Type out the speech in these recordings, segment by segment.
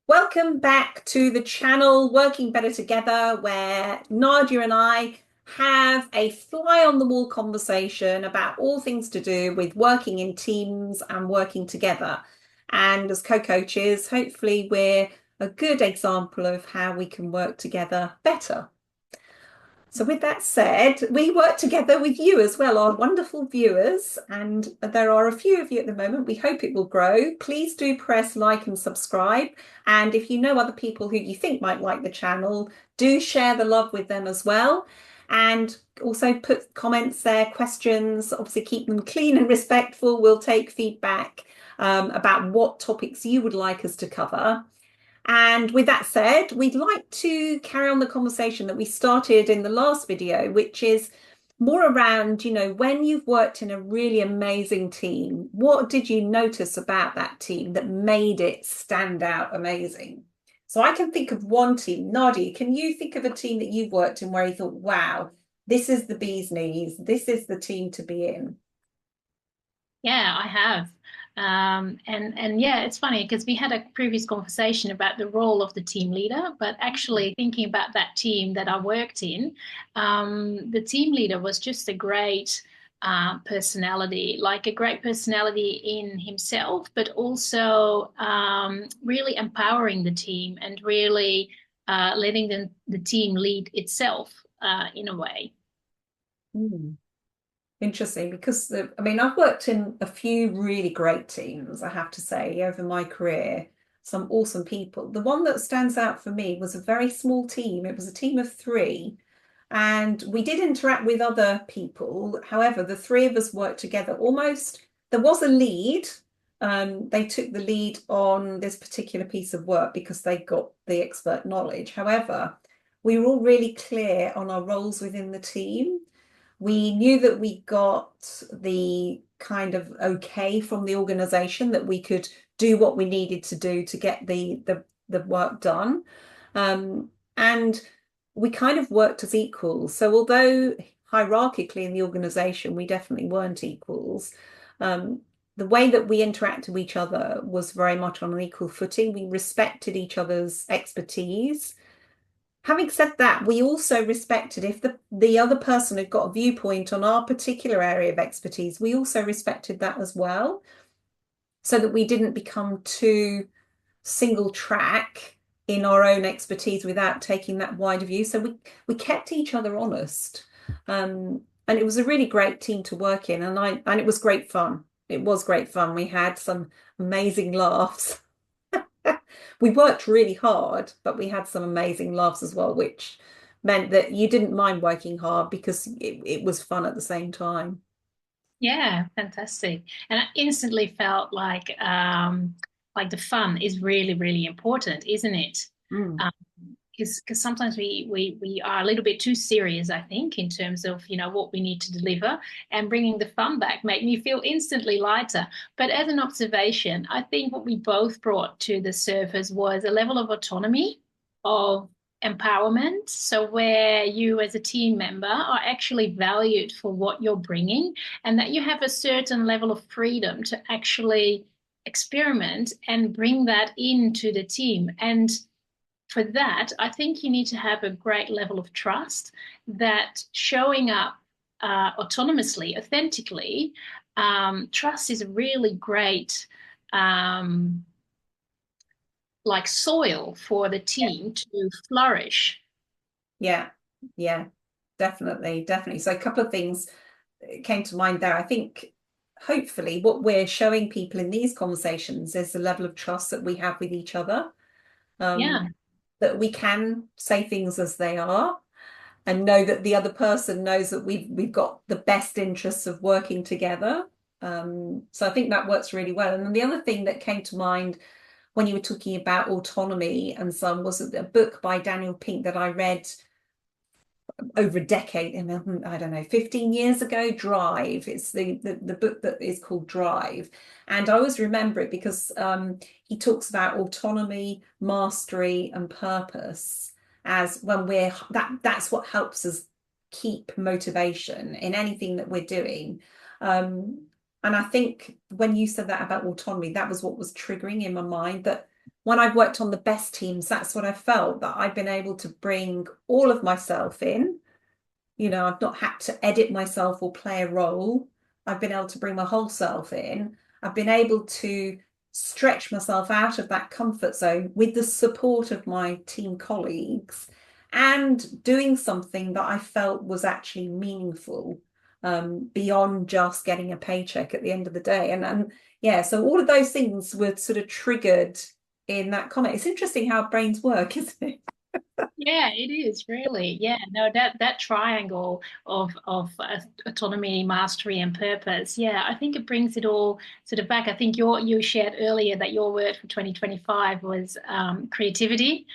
Welcome back to the channel Working Better Together, where Nadia and I have a fly on the wall conversation about all things to do with working in teams and working together. And as co-coaches, hopefully we're a good example of how we can work together better. So with that said, we work together with you as well, our wonderful viewers, and there are a few of you at the moment. We hope it will grow. Please do press like and subscribe. And if you know other people who you think might like the channel, do share the love with them as well. And also put comments there, questions, obviously keep them clean and respectful. We'll take feedback about what topics you would like us to cover. And with that said, we'd like to carry on the conversation that we started in the last video, which is more around, when you've worked in a really amazing team, what did you notice about that team that made it stand out amazing? So I can think of one team. Nadia, can you think of a team that you've worked in where you thought, wow, this is the bee's knees, this is the team to be in? Yeah, I have. And yeah, it's funny because we had a previous conversation about the role of the team leader, but actually thinking about that team that I worked in, the team leader was just a great personality, like a great personality in himself, but also really empowering the team and really letting the team lead itself in a way. Mm. Interesting, because I've worked in a few really great teams, I have to say, over my career, some awesome people. The one that stands out for me was a very small team. It was a team of three, and we did interact with other people. However, the three of us worked together almost. There was a lead. They took the lead on this particular piece of work because they got the expert knowledge. However, we were all really clear on our roles within the team. We knew that we got the kind of okay from the organization that we could do what we needed to do to get the work done. And we kind of worked as equals. So although hierarchically in the organization we definitely weren't equals, um, the way that we interacted with each other was very much on an equal footing. We respected each other's expertise. Having said that, we also respected if the other person had got a viewpoint on our particular area of expertise, we also respected that as well, so that we didn't become too single track in our own expertise without taking that wider view. So we kept each other honest. And it was a really great team to work in, and it was great fun. It was great fun. We had some amazing laughs. We worked really hard, but we had some amazing laughs as well, which meant that you didn't mind working hard because it was fun at the same time. Yeah, fantastic. And I instantly felt like the fun is really, really important, isn't it? Mm. Um, because sometimes we are a little bit too serious, I think, in terms of, what we need to deliver, and bringing the fun back made me feel instantly lighter. But as an observation, I think what we both brought to the surface was a level of autonomy, of empowerment. So where you as a team member are actually valued for what you're bringing, and that you have a certain level of freedom to actually experiment and bring that into the team. And for that, I think you need to have a great level of trust that showing up autonomously, authentically, trust is a really great like soil for the team to flourish. Yeah, yeah, definitely, definitely. So a couple of things came to mind there. I think hopefully what we're showing people in these conversations is the level of trust that we have with each other, Yeah. that we can say things as they are and know that the other person knows that we've got the best interests of working together. So I think that works really well. And then the other thing that came to mind when you were talking about autonomy and so on was a book by Daniel Pink that I read over a decade, I don't know, 15 years ago, Drive. It's the book that is called Drive. And I always remember it because he talks about autonomy, mastery, and purpose as when that's what helps us keep motivation in anything that we're doing. And I think when you said that about autonomy, that was what was triggering in my mind, that when I've worked on the best teams, that's what I felt, that I've been able to bring all of myself in. I've not had to edit myself or play a role. I've been able to bring my whole self in. I've been able to stretch myself out of that comfort zone with the support of my team colleagues and doing something that I felt was actually meaningful, beyond just getting a paycheck at the end of the day. And yeah, so all of those things were sort of triggered in that comment. It's interesting how brains work, isn't it? Yeah, it is really. Yeah, no, that triangle of autonomy, mastery, and purpose. Yeah, I think it brings it all sort of back. I think you shared earlier that your word for 2025 was creativity.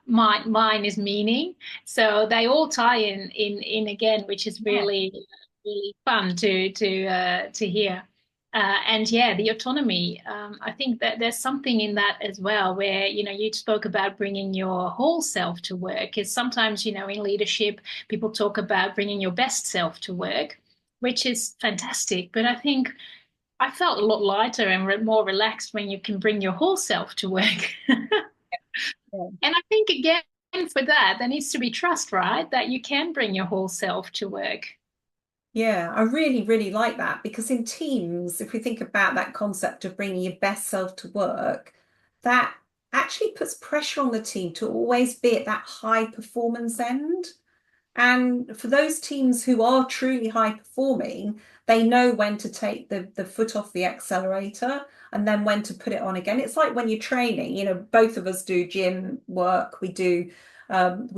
Mine is meaning. So they all tie in again, which is Yeah. really fun to hear. And yeah, the autonomy. I think that there's something in that as well, where you spoke about bringing your whole self to work. Because sometimes in leadership, people talk about bringing your best self to work, which is fantastic. But I think I felt a lot lighter and more relaxed when you can bring your whole self to work. Yeah. And I think again for that, there needs to be trust, right? That you can bring your whole self to work. Yeah, I really, really like that because in teams, if we think about that concept of bringing your best self to work, that actually puts pressure on the team to always be at that high performance end. And for those teams who are truly high performing, they know when to take the foot off the accelerator and then when to put it on again. It's like when you're training, both of us do gym work, we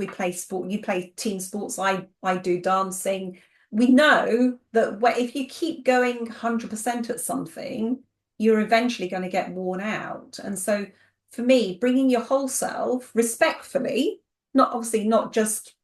play sport, you play team sports, I do dancing. We know that if you keep going 100% at something, you're eventually going to get worn out. And so for me, bringing your whole self respectfully, not obviously not just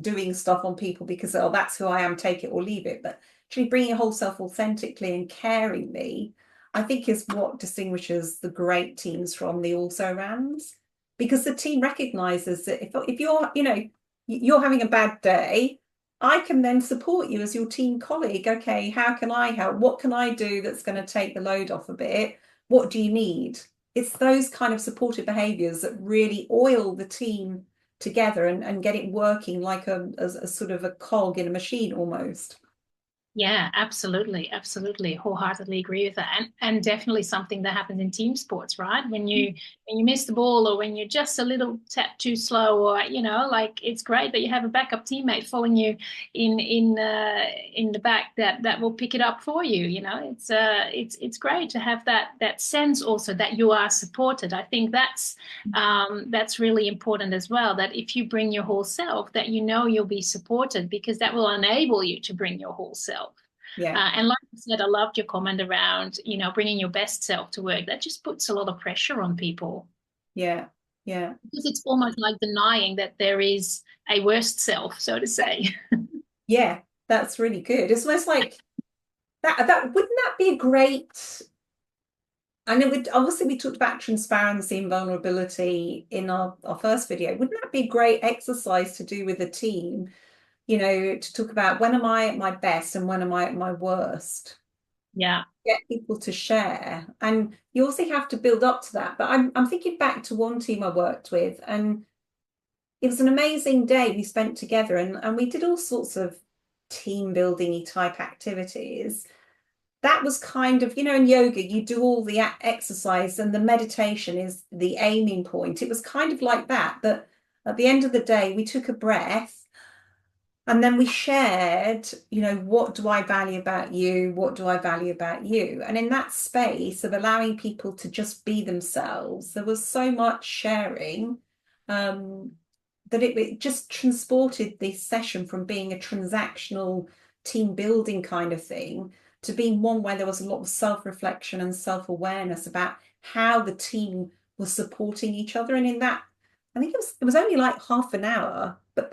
doing stuff on people because, oh, that's who I am, take it or leave it, but actually bringing your whole self authentically and caringly, I think is what distinguishes the great teams from the also rans. Because the team recognizes that if you're having a bad day, I can then support you as your team colleague. Okay, how can I help? What can I do that's going to take the load off a bit? What do you need? It's those kind of supportive behaviors that really oil the team together and get it working like a sort of a cog in a machine almost. Yeah, absolutely, absolutely. Wholeheartedly agree with that. And definitely something that happens in team sports, right? When you miss the ball or when you're just a little tap too slow or like it's great that you have a backup teammate following you in the back that will pick it up for you. It's great to have that sense also that you are supported. I think that's really important as well, that if you bring your whole self, that you'll be supported because that will enable you to bring your whole self. Yeah, And like I said, I loved your comment around, bringing your best self to work. That just puts a lot of pressure on people yeah, yeah, because it's almost like denying that there is a worst self, so to say. yeah. That's really good. It's almost like that wouldn't that be a great. I know obviously we talked about transparency and vulnerability in our first video. Wouldn't that be a great exercise to do with a team? To talk about when am I at my best and when am I at my worst? Yeah. Get people to share. And you also have to build up to that. But I'm thinking back to one team I worked with, and it was an amazing day we spent together, and we did all sorts of team building type activities. That was kind of, in yoga, you do all the exercise and the meditation is the aiming point. It was kind of like that at the end of the day, we took a breath and then we shared, what do I value about you? What do I value about you? And in that space of allowing people to just be themselves, there was so much sharing, um, that it just transported this session from being a transactional team building kind of thing to being one where there was a lot of self-reflection and self-awareness about how the team was supporting each other. And in that, I think it was only like half an hour, but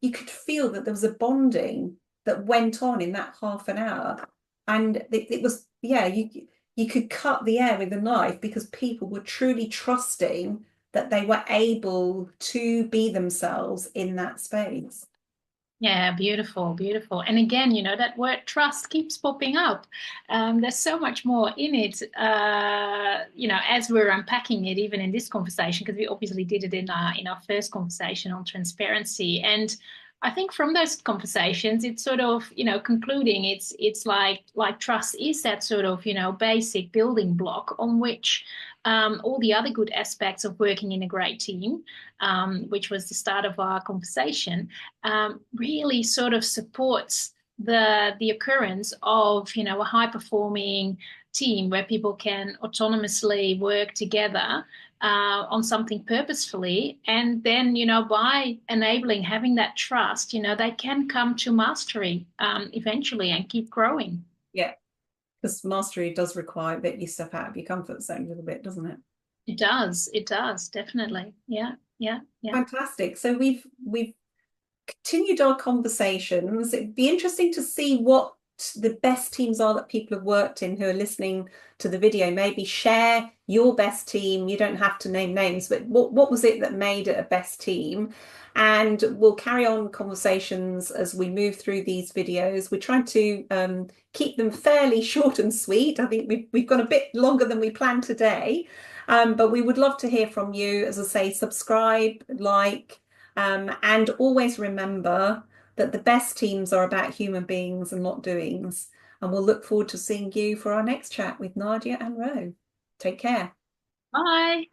you could feel that there was a bonding that went on in that half an hour. And it was, yeah, you could cut the air with a knife because people were truly trusting that they were able to be themselves in that space. Yeah, beautiful, beautiful. And again, that word trust keeps popping up. There's so much more in it, as we're unpacking it, even in this conversation, because we obviously did it in our first conversation on transparency. And I think from those conversations, it's sort of, concluding it's like trust is that sort of, basic building block on which all the other good aspects of working in a great team, which was the start of our conversation, really sort of supports the occurrence of a high performing team where people can autonomously work together on something purposefully, and then by enabling having that trust, they can come to mastery eventually and keep growing. Yeah, because mastery does require that you step out of your comfort zone a little bit, doesn't it? It does definitely. Yeah, yeah, yeah. Fantastic. So we've continued our conversations. It'd be interesting to see what the best teams are that people have worked in who are listening to the video. Maybe share your best team. You don't have to name names, but what was it that made it a best team? And we'll carry on conversations as we move through these videos. We're trying to keep them fairly short and sweet. I think we've gone a bit longer than we planned today. But we would love to hear from you. As I say, subscribe, like, and always remember that the best teams are about human beings and not doings. And we'll look forward to seeing you for our next chat with Nadia and Ro. Take care. Bye.